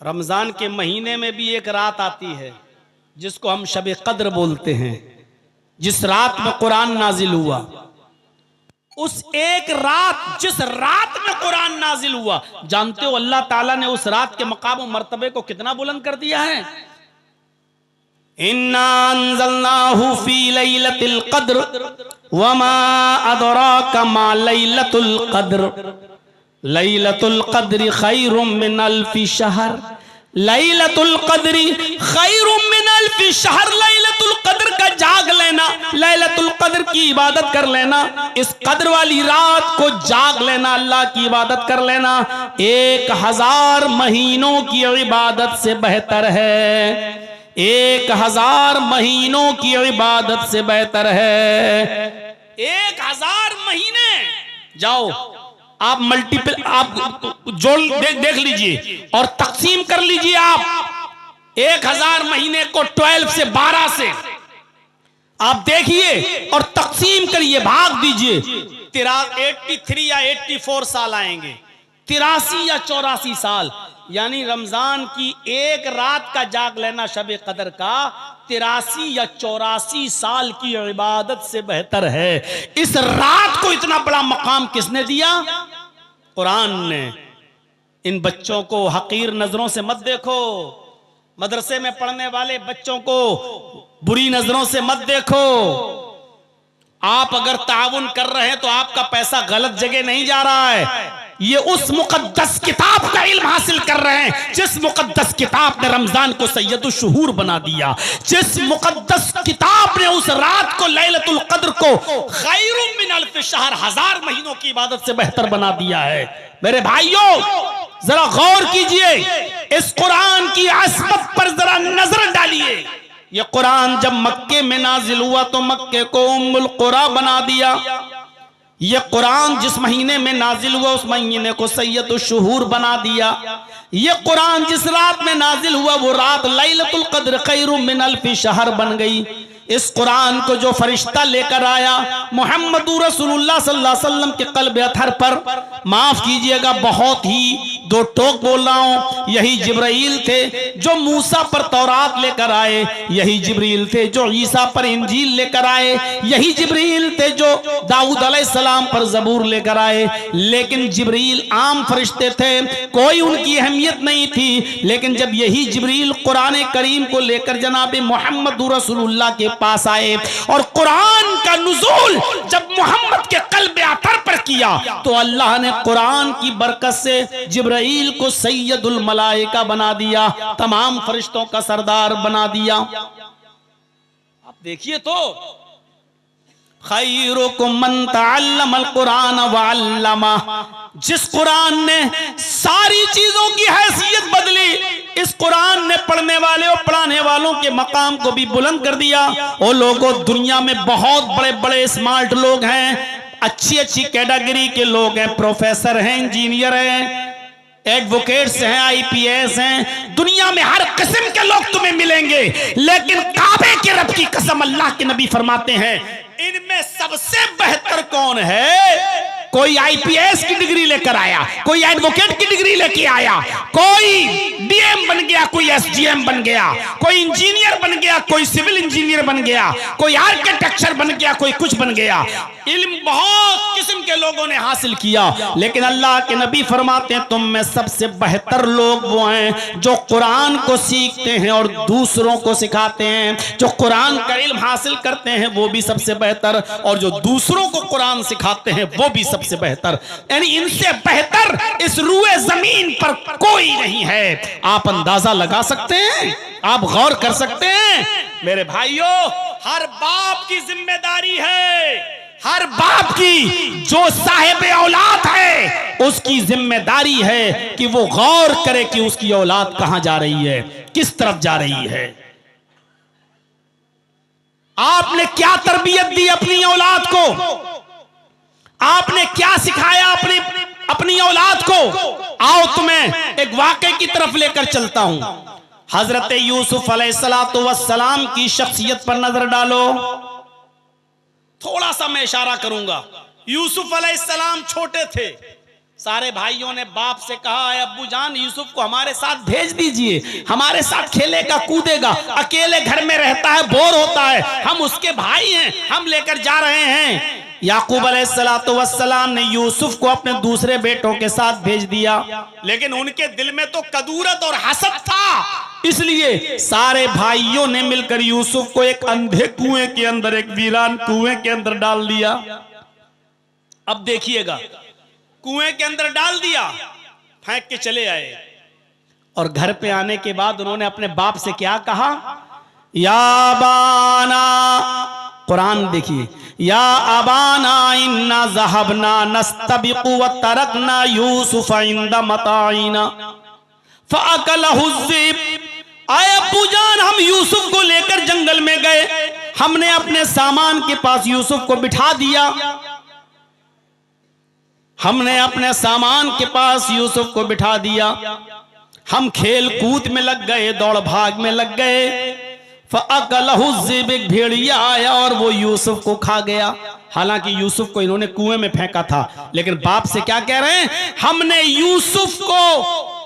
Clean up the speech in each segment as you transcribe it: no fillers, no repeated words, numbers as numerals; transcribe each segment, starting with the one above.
रमजान के महीने में भी एक रात आती है जिसको हम शब कद्र बोलते हैं, जिस रात में कुरान नाजिल हुआ। उस एक रात, जिस रात में कुरान नाजिल हुआ, जानते हो अल्लाह ताला ने उस रात के मकाम और मर्तबे को कितना बुलंद कर दिया है। इन्ना अंज़लनाहु फी लैलतिल क़द्र वमा अदराका मा लैलतुल क़द्र लैलतुल क़द्रि खैरुम मिन अल्फि शहर लैलतुल क़द्रि खैरुम मिन अल्फि शहर। लैलतुल क़द्र का जाग लेना, लैलतुल क़द्र की इबादत कर लेना, इस कद्र वाली रात को जाग लेना, अल्लाह की इबादत कर लेना 1000 महीनों की इबादत से बेहतर है। 1000 महीनों की इबादत से बेहतर है। 1000 महीने जाओ आप मल्टीपल, आप जोड़ देख लीजिए और तकसीम कर लीजिए। आप 1000 महीने को 12 से 12 से आप देखिए और तकसीम करिए, भाग दीजिए। 83 या 84 साल आएंगे, 83 या 84 साल, यानी रमजान की एक रात का जाग लेना शब कदर का 83 या 84 साल की इबादत से बेहतर है। इस रात को इतना बड़ा मकाम किसने दिया? कुरान ने। इन बच्चों को हकीर नजरों से मत देखो, मदरसे में पढ़ने वाले बच्चों को बुरी नजरों से मत देखो। आप अगर ताउन कर रहे हैं तो आपका पैसा गलत जगह नहीं जा रहा है। ये उस मुकद्दस किताब का इल्म हासिल कर रहे हैं जिस मुकद्दस किताब ने रमजान को सैयदुल शुहूर बना दिया, जिस मुकद्दस किताब ने उस रात को लैलतुल क़द्र को खैरुम मिन अल्फ शहर 1000 महीनों की इबादत से बेहतर बना दिया है। मेरे भाइयों जरा गौर कीजिए, इस कुरान की असमत पर जरा नजर डालिए। ये कुरान जब मक्के में नाजिल हुआ तो मक्के को उम्मुल कुरा बना दिया। ये कुरान जिस महीने में नाजिल हुआ उस महीने को सैयदुल शुहूर बना दिया। ये कुरान जिस रात में नाजिल हुआ वो रात लैलतुल क़द्र खैरुम मिन अल्फि शहर बन गई। इस कुरान को जो फरिश्ता लेकर आया मुहम्मदुर रसूलुल्लाह सल्लल्लाहु अलैहि वसल्लम के क़ल्ब अतहर पर, माफ कीजिएगा बहुत ही दो टोक बोल रहा हूं, यही जिब्राइल थे जो मूसा पर तौरात लेकर आए, यही जिब्रील थे जो ईसा पर इंजील लेकर आए, यही जिब्रील थे जो दाऊद अलैहिस्सलाम पर ज़बूर लेकर आए। लेकिन जिब्रील आम फरिश्ते थे, कोई उनकी अहमियत नहीं थी। लेकिन जब यही जिब्रील कुरान करीम को लेकर जनाब मुहम्मदुर रसूलुल्लाह के पास आए और कुरान का नुज़ूल जब मोहम्मद के क़ल्ब अतहर पर किया तो अल्लाह ने कुरान की बरकत से जिब्राइल को सैयदुल मलाइका बना दिया, तमाम फरिश्तों का सरदार बना दिया। आप देखिए तो खैरुकुम मन तअल्लमल कुरान व अल्लमा, जिस कुरान ने सारी चीजों की हैसियत बदली, इस कुरान ने पढ़ने वाले और पढ़ाने वालों के मकाम को भी बुलंद कर दिया। वो लोगों दुनिया में बहुत बड़े बड़े स्मार्ट लोग हैं, अच्छी अच्छी कैटेगरी के लोग हैं, प्रोफेसर हैं, इंजीनियर हैं, एडवोकेट्स हैं, IPS हैं, दुनिया में हर किस्म के लोग तुम्हें मिलेंगे। लेकिन काबे के रब की कसम अल्लाह के नबी फरमाते हैं इनमें सबसे बेहतर कौन है? कोई IPS की डिग्री लेकर आया, कोई एडवोकेट की डिग्री लेके आया, कोई DM बन गया, कोई SDM बन गया, कोई इंजीनियर बन गया, कोई सिविल इंजीनियर बन गया, कोई आर्किटेक्चर बन गया, कोई कुछ बन गया। इल्म बहुत किस्म के लोगों ने हासिल किया, लेकिन अल्लाह के नबी फरमाते हैं तुम में सबसे बेहतर लोग वो हैं जो कुरान को सीखते हैं और दूसरों को सिखाते हैं। जो कुरान का इल्म हासिल करते हैं वो भी सबसे बेहतर, और जो दूसरों को कुरान सिखाते हैं वो भी सबसे बेहतर। यानी इनसे बेहतर इस रूए जमीन पर कोई नहीं है। आप अंदाजा लगा सकते हैं, आप गौर कर सकते हैं। मेरे भाइयों हर बाप की जिम्मेदारी है, हर बाप की जो साहिब औलाद है उसकी जिम्मेदारी है कि वो गौर करे कि उसकी औलाद कहां जा रही है, किस तरफ जा रही है। आपने क्या तरबियत दी अपनी औलाद को, आपने क्या सिखाया अपनी औलाद को। आओ तुम्हें एक वाक़े की तरफ लेकर चलता हूं। हजरत यूसुफ अलैहिस्सलातु वस्सलाम की शख्सियत पर नजर डालो। थोड़ा सा मैं इशारा करूंगा। यूसुफ अलैहिस्सलाम छोटे थे, सारे भाइयों ने बाप से कहा, अब्बू जान यूसुफ को हमारे साथ भेज दीजिए, हमारे साथ खेलेगा कूदेगा, अकेले घर में रहता है, बोर होता है, हम उसके भाई हैं, हम लेकर जा रहे हैं। याकूब अलैहिस्सलातु वस्सलाम ने यूसुफ को अपने दूसरे बेटों के साथ भेज दिया, लेकिन उनके दिल में तो कदूरत और हसद था, इसलिए सारे भाइयों ने मिलकर यूसुफ को एक अंधे कुएं के अंदर, एक वीरान कुएं के अंदर डाल दिया। अब देखिएगा, कुएं के अंदर डाल दिया, फेंक के चले आए, और घर पे आने के बाद उन्होंने अपने बाप से क्या कहा, या बाना, कुरान देखिए, या अबाना इन्ना ज़हबना नस्तबिकु व तरकना यूसुफ इंदा मताइना फअकलहु ज़िब। आए अब्बू जान, हम यूसुफ को लेकर जंगल में गए, हमने अपने सामान के पास यूसुफ को बिठा दिया, हमने अपने सामान के पास यूसुफ को बिठा दिया, हम खेल कूद में लग गए, दौड़ भाग में लग गए, फअकलहु ज़िब, एक भेड़िया आया और वो यूसुफ को खा गया। हालांकि यूसुफ को इन्होंने कुएं में फेंका था, लेकिन बाप से क्या कह रहे हैं, हमने यूसुफ को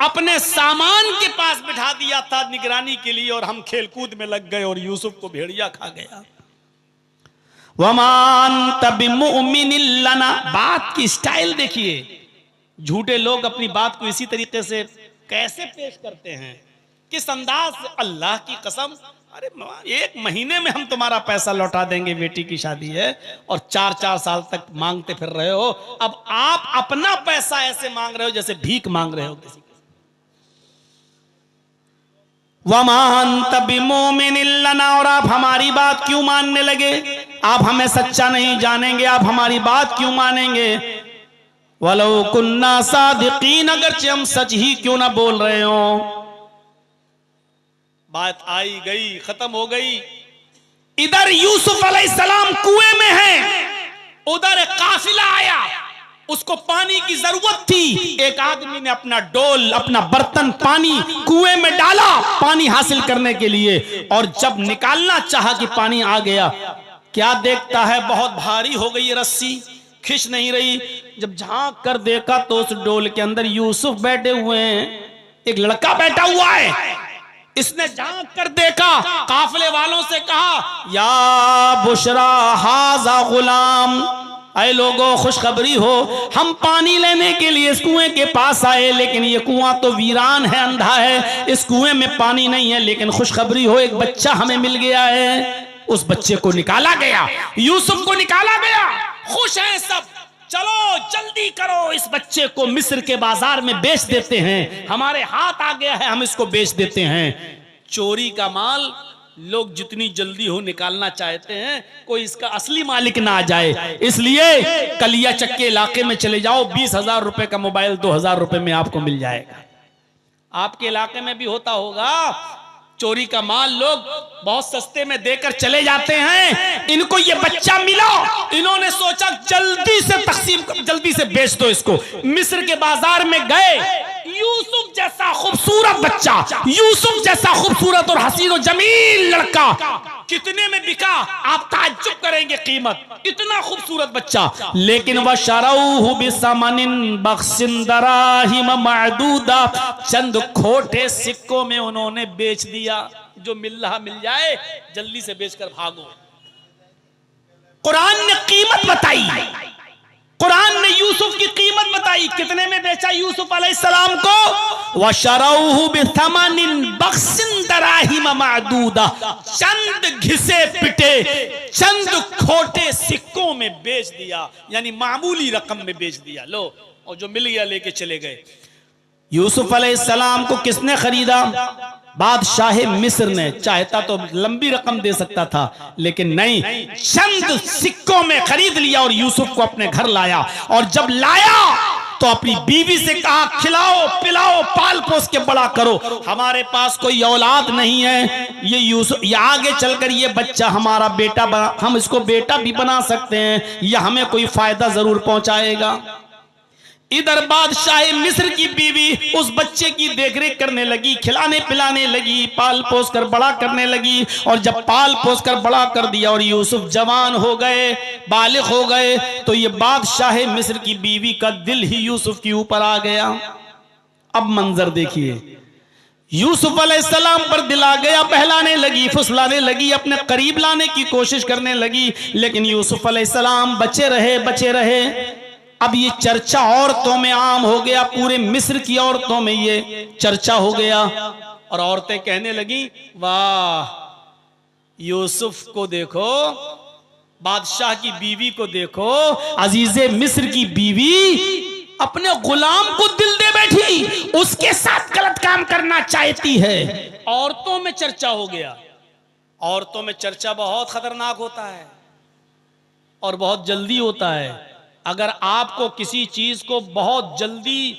अपने सामान के पास बिठा दिया था निगरानी के लिए, और हम खेल कूद में लग गए और यूसुफ को भेड़िया खा गया। वमान तबिमुमिनिन लना, बात की स्टाइल देखिए, झूठे लोग अपनी बात को इसी तरीके से कैसे पेश करते हैं, किस अंदाज से, अल्लाह की कसम, अरे 1 महीने में हम तुम्हारा पैसा लौटा देंगे, बेटी की शादी है, और 4-4 साल तक मांगते फिर रहे हो। अब आप अपना पैसा ऐसे मांग रहे हो जैसे भीख मांग रहे हो किसी। वमान तबिमुमिनिन लना, और आप हमारी बात क्यों मानने लगे, आप हमें सच्चा नहीं जानेंगे, आप हमारी बात क्यों मानेंगे। वलो कुन्ना सादिकीन, अगरचे हम सच ही क्यों ना बोल रहे हो। बात आई गई, खत्म हो गई। इधर यूसुफ अलैहिस्सलाम कुएं में है, उधर एक काफिला आया, उसको पानी की जरूरत थी, एक आदमी ने अपना डोल, अपना बर्तन पानी कुएं में डाला पानी हासिल करने के लिए, और जब निकालना चाहा कि पानी आ गया, क्या देखता है बहुत भारी हो गई रस्सी, खिंच नहीं रही। जब झांक कर देखा तो उस डोल के अंदर यूसुफ बैठे हुए हैं, एक लड़का बैठा हुआ है। इसने झांक कर देखा, काफिले वालों से कहा, या बुशरा हाजा गुलाम, अरे लोगों खुशखबरी हो, हम पानी लेने के लिए इस कुएं के पास आए, लेकिन ये कुआं तो वीरान है, अंधा है, इस कुएं में पानी नहीं है, लेकिन खुशखबरी हो, एक बच्चा हमें मिल गया है। उस बच्चे को निकाला गया, यूसुफ को निकाला गया, खुश हैं सब, चलो जल्दी करो, इस बच्चे को मिस्र के बाजार में बेच देते हैं, हमारे हाथ आ गया है, हम इसको बेच देते हैं। चोरी का माल लोग जितनी जल्दी हो निकालना चाहते हैं, कोई इसका असली मालिक ना आ जाए, इसलिए कलिया चक्के इलाके में चले जाओ, 20,000 रुपए का मोबाइल 2,000 रुपए में आपको मिल जाएगा। आपके इलाके में भी होता होगा, चोरी का माल लोग बहुत सस्ते में देकर चले जाते हैं। इनको ये बच्चा मिला, इन्होंने सोचा जल्दी से तकसीम, जल्दी से बेच दो इसको। मिस्र के बाजार में गए, यूसुफ जैसा खूबसूरत बच्चा, यूसुफ जैसा खूबसूरत और हसीन और जमील लड़का कितने में बिका, आप ताज्जुब करेंगे कीमत, इतना खूबसूरत बच्चा। लेकिन वह शरऊहु बिसमनिन बख्सिन दराहिम मअदूदा, चंद खोटे सिक्कों में उन्होंने बेच दिया। जो मिल रहा मिल जाए, जल्दी से बेचकर भागो। कुरान ने कीमत बताई, कुरान ने यूसुफ की कीमत बताई, कितने में बेचा यूसुफ अलैहिस्सलाम को, वशरऊहु बिथमनिन बख्सिन दराहिम मअदूदा, चंद घिसे पिटे, चंद खोटे सिक्कों में बेच दिया, यानी मामूली रकम में बेच दिया। लो, और जो मिल गया लेके चले गए। यूसुफ अलैहिस्सलाम को किसने खरीदा? बादशाह मिस्र ने। चाहता तो लंबी रकम दे सकता था, लेकिन नहीं, चंद सिक्कों में खरीद लिया और यूसुफ को अपने घर लाया। और जब लाया तो अपनी बीवी से कहा, खिलाओ पिलाओ पाल पोस के बड़ा करो, हमारे पास कोई औलाद नहीं है, ये यूसुफ, ये आगे चलकर ये बच्चा हमारा बेटा बना, हम इसको बेटा भी बना सकते हैं, यह हमें कोई फायदा जरूर पहुंचाएगा। इधर बादशाह मिस्र की बीवी उस बच्चे की देखरेख करने लगी, खिलाने पिलाने लगी, पाल पोस कर बड़ा करने लगी। और जब पाल पोस कर बड़ा कर दिया और यूसुफ जवान हो गए, बालिग हो गए, तो ये बादशाह मिस्र की बीवी का दिल ही यूसुफ के ऊपर आ गया। अब मंजर देखिए, यूसुफ अलैहिस्सलाम पर दिल आ गया, बहलाने लगी, फुसलाने लगी, अपने करीब लाने की कोशिश करने लगी, लेकिन यूसुफ अलैहिस्सलाम बचे रहे। अब ये चर्चा औरतों में आम हो गया, पूरे मिस्र की औरतों में ये चर्चा हो गया। और औरतें कहने लगी, वाह यूसुफ को देखो, बादशाह की बीवी को देखो, अजीजे मिस्र की बीवी अपने गुलाम को दिल दे बैठी, उसके साथ गलत काम करना चाहती है। औरतों में चर्चा हो गया। औरतों में चर्चा बहुत खतरनाक होता है और बहुत जल्दी होता है। अगर आपको किसी चीज को बहुत जल्दी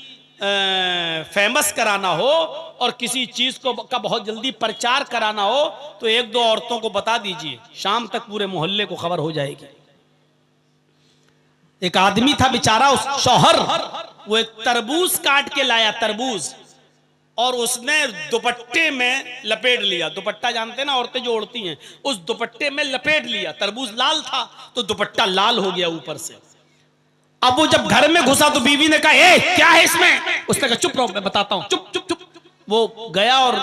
फेमस कराना हो और किसी चीज को का बहुत जल्दी प्रचार कराना हो, तो एक दो औरतों को बता दीजिए, शाम तक पूरे मोहल्ले को खबर हो जाएगी। एक आदमी था बेचारा, उस शौहर, वो एक तरबूज काट के लाया, तरबूज, और उसने दुपट्टे में लपेट लिया। दुपट्टा जानते ना औरतें जो ओढ़ती हैं, उस दुपट्टे में लपेट लिया। तरबूज लाल था तो दुपट्टा लाल हो गया ऊपर से। अब वो जब घर में घुसा तो बीवी ने कहा, ए क्या है इसमें? उसने कहा चुप रहो, मैं बताता हूं, चुप चुप चुप। वो गया और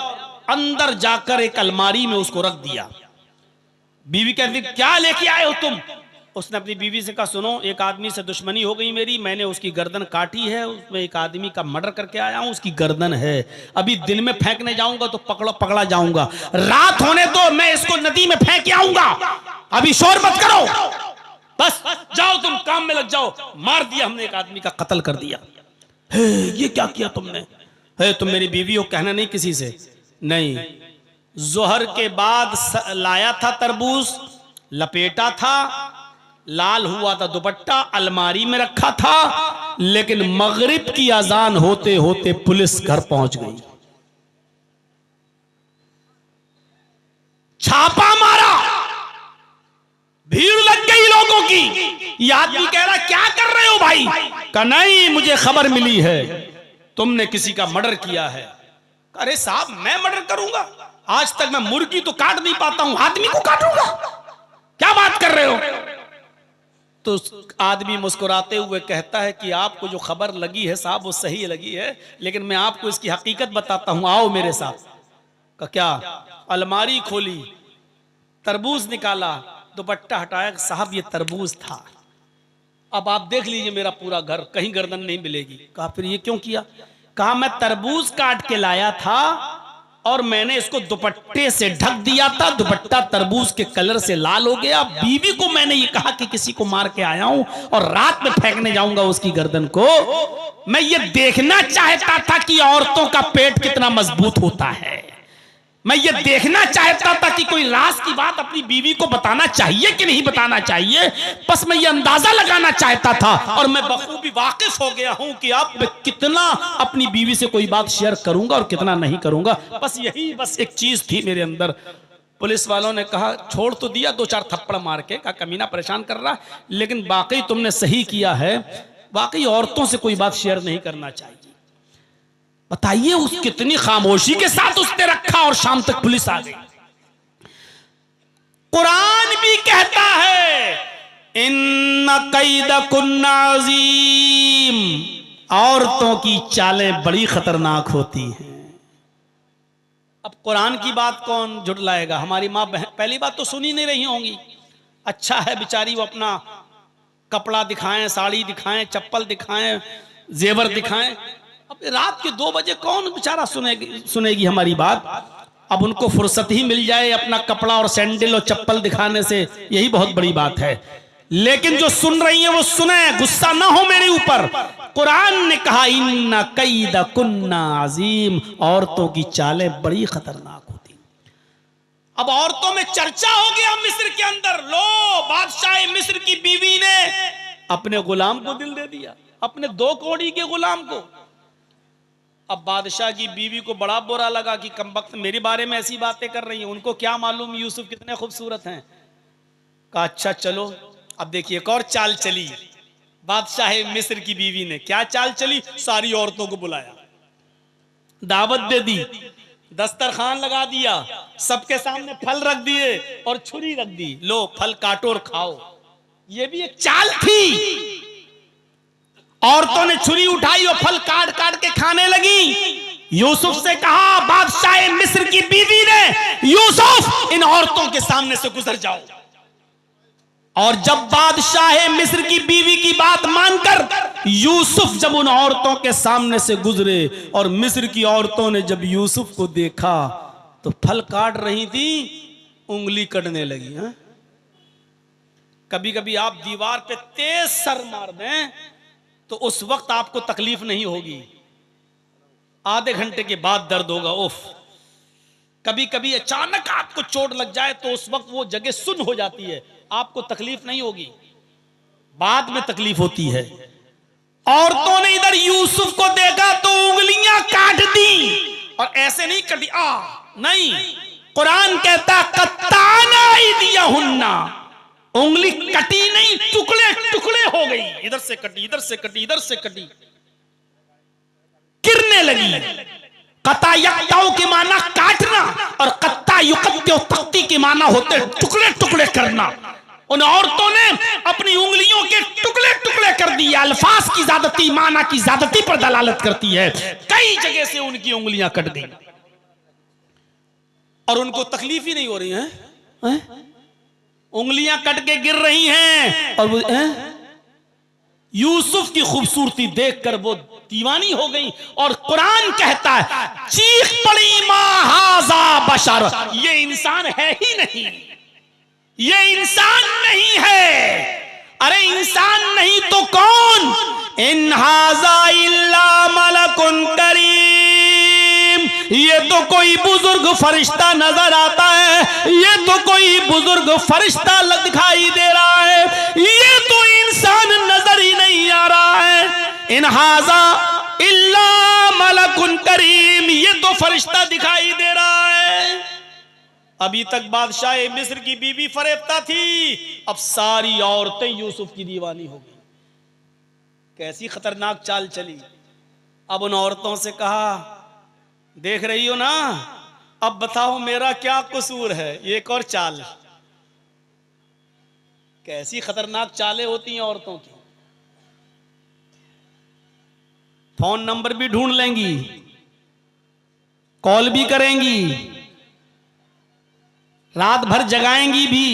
अंदर जाकर एक अलमारी में उसको रख दिया। बीवी कहती, क्या लेके आए हो तुम? उसने अपनी बीवी से कहा, सुनो, एक आदमी से दुश्मनी हो गई मेरी, मैंने उसकी गर्दन काटी है, उसमें एक आदमी का मर्डर करके आया हूं, उसकी गर्दन है, अभी दिन में फेंकने जाऊंगा तो पकड़ा जाऊंगा, रात होने दो, मैं इसको नदी में फेंक के आऊंगा, अभी शोर मत करो, बस जाओ तुम काम में लग जाओ। मार दिया हमने, एक आदमी का कत्ल कर दिया। ये क्या किया तुमने? तुम मेरी बीवी हो, कहना नहीं किसी से? नहीं, जोहर के बाद लाया था तरबूज, लपेटा था, लाल हुआ था दुपट्टा, अलमारी में रखा था, लेकिन मगरिब की अजान होते होते पुलिस घर पहुंच गई, छापा मारा, भीड़ लग गई लोगों की। ये आदमी कह रहा, क्या कर रहे हो भाई? कहा नहीं, मुझे खबर मिली है तुमने किसी का मर्डर किया है। अरे साहब, मैं मर्डर करूंगा? आज तक मैं मुर्गी तो काट नहीं पाता हूं, आदमी को काटूंगा? क्या बात कर रहे हो? तो आदमी मुस्कुराते हुए कहता है कि आपको जो खबर लगी है साहब वो सही लगी है, लेकिन मैं आपको इसकी हकीकत बताता हूं, आओ मेरे साथ। का क्या? अलमारी खोली, तरबूज निकाला, दुपट्टा हटाया, साहब ये तरबूज था, अब आप देख लीजिए मेरा पूरा घर, कहीं गर्दन नहीं मिलेगी। कहा फिर ये क्यों किया? कहा मैं तरबूज काट के लाया था और मैंने इसको दुपट्टे से ढक दिया था, दुपट्टा तरबूज के कलर से लाल हो गया, बीवी को मैंने ये कहा कि किसी को मार के आया हूं और रात में फेंकने जाऊंगा उसकी गर्दन को। मैं ये देखना चाहता था कि औरतों का पेट कितना मजबूत होता है, मैं ये देखना चाहता था कि कोई राज की बात अपनी बीवी को बताना चाहिए कि नहीं बताना चाहिए, बस मैं ये अंदाजा लगाना चाहता था। और मैं बखूबी वाकिफ हो गया हूं कि अब मैं कितना अपनी बीवी से कोई बात शेयर करूंगा और कितना नहीं करूंगा, बस यही बस एक चीज थी मेरे अंदर। पुलिस वालों ने कहा, छोड़ तो दिया, दो चार थप्पड़ मार के, कहा कमीना परेशान कर रहा, लेकिन वाकई तुमने सही किया है, वाकई औरतों से कोई बात शेयर नहीं करना चाहिए। बताइए उस कितनी खामोशी के साथ उसने रखा और शाम तक पुलिस आ गई। कुरान भी कहता है, इन्ना कैदकुन्ना अज़ीम, औरतों की चालें बड़ी खतरनाक होती हैं। अब कुरान की बात कौन झुटलाएगा? हमारी माँ पहली बात तो सुनी नहीं रही होंगी, अच्छा है बेचारी वो अपना कपड़ा दिखाएं, साड़ी दिखाएं, चप्पल दिखाएं, जेवर दिखाएं, अब रात के 2 बजे कौन बेचारा सुनेगी हमारी बात? अब उनको फुर्सत ही मिल जाए अपना कपड़ा और सैंडल और चप्पल दिखाने से, यही बहुत बड़ी बात है। लेकिन जो सुन रही हैं वो सुने, गुस्सा ना हो मेरे ऊपर। कुरान ने कहा, इन्ना कैदकुन्ना अज़ीम, औरतों की चालें बड़ी खतरनाक होती। अब औरतों में चर्चा हो गया मिस्र के अंदर, लो बादशाह मिस्र की बीवी ने अपने गुलाम को दिल दे दिया, अपने 2 कौड़ी के गुलाम को। अब बादशाह की बीवी को बड़ा बुरा लगा कि कमबख्त मेरे बारे में ऐसी बातें कर रही हैं, उनको क्या मालूम यूसुफ कितने खूबसूरत हैं। कहा अच्छा चलो, अब देखिए एक और चाल चली। बादशाह मिस्र की बीवी ने क्या चाल चली, सारी औरतों को बुलाया, दावत दे दी, दस्तरखान लगा दिया, सबके सामने फल रख दिए और छुरी रख दी, लो फल काटो और खाओ। ये भी एक चाल थी। औरतों ने छुरी उठाई और फल काट काट के खाने लगी। यूसुफ से कहा, बादशाह मिस्र की बीवी ने, यूसुफ इन औरतों के सामने से गुजर जाओ। और जब बादशाह मिस्र की बीवी की बात मानकर यूसुफ जब उन औरतों के सामने से गुजरे और मिस्र की औरतों ने जब यूसुफ को देखा तो फल काट रही थी, उंगली कटने लगी। है? कभी कभी आप दीवार पे तेज सर मार दें तो उस वक्त आपको तकलीफ नहीं होगी, आधे घंटे के बाद दर्द होगा। उफ, कभी कभी अचानक आपको चोट लग जाए तो उस वक्त वो जगह सुन्न हो जाती है, आपको तकलीफ नहीं होगी, बाद में तकलीफ होती है। औरतों ने इधर यूसुफ को देखा तो उंगलियां काट दी, और ऐसे नहीं कटी नहीं, कुरान कहता कत्ताना इदियहुन्ना, उंगली कटी नहीं, टुकड़े टुकड़े हो गई, इधर से कटी, इधर से कटी, इधर से कटी, गिरने लगी। कता यक्ताओ के माना काटना और कत्ता युकत्यो तख्ती के माना होते टुकड़े टुकड़े करना। उन औरतों ने अपनी उंगलियों के टुकड़े टुकड़े कर दिए। अल्फाज की ज्यादती माना की ज्यादती पर दलालत करती है। कई जगह से उनकी उंगलियां कट गई और उनको तकलीफ ही नहीं हो रही है? उंगलियां कट के गिर रही हैं और वो यूसुफ की खूबसूरती देखकर वो दीवानी हो गई। और कुरान कहता है, चीख पड़ी मां हाजा बशर, ये इंसान है ही नहीं, ये इंसान नहीं है। अरे इंसान नहीं तो कौन? इन हाजा इल्ला मलकुन करीम, ये तो कोई बुजुर्ग फरिश्ता नजर आता है, ये तो कोई बुजुर्ग फरिश्ता दिखाई दे रहा है, ये तो इंसान नजर ही नहीं आ रहा है। इन हाजा इल्ला मलकुन करीम, ये तो फरिश्ता दिखाई दे रहा है। अभी तक बादशाह मिस्र की बीवी फरेबता थी, अब सारी औरतें यूसुफ की दीवानी हो गई। कैसी खतरनाक चाल चली। अब उन औरतों से कहा, देख रही हो ना, अब बताओ मेरा क्या कसूर है। ये एक और चाल, कैसी खतरनाक चालें होती हैं औरतों की। फोन नंबर भी ढूंढ लेंगी, कॉल भी करेंगी, रात भर जगाएंगी भी,